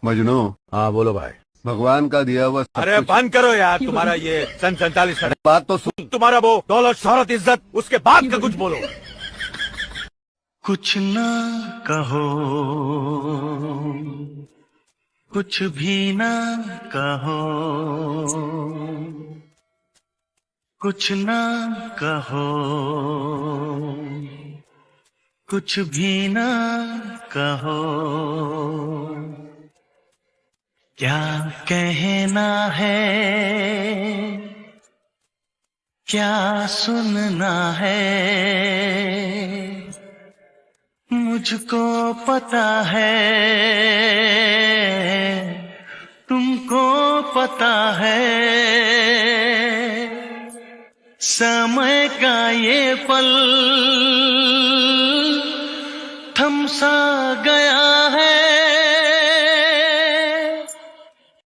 मजनू, हाँ बोलो भाई। भगवान का दिया हुआ सब अरे कुछ- बंद करो यार, तुम्हारा ये सन 47 का बात तो सुन। तुम्हारा वो दौलत शोहरत इज्जत, उसके बाद का कुछ बोलो। कुछ ना कहो, कुछ भी ना कहो, कुछ ना कहो, कुछ भी ना कहो, क्या कहना है, क्या सुनना है, मुझको पता है, तुमको पता है, समय का ये पल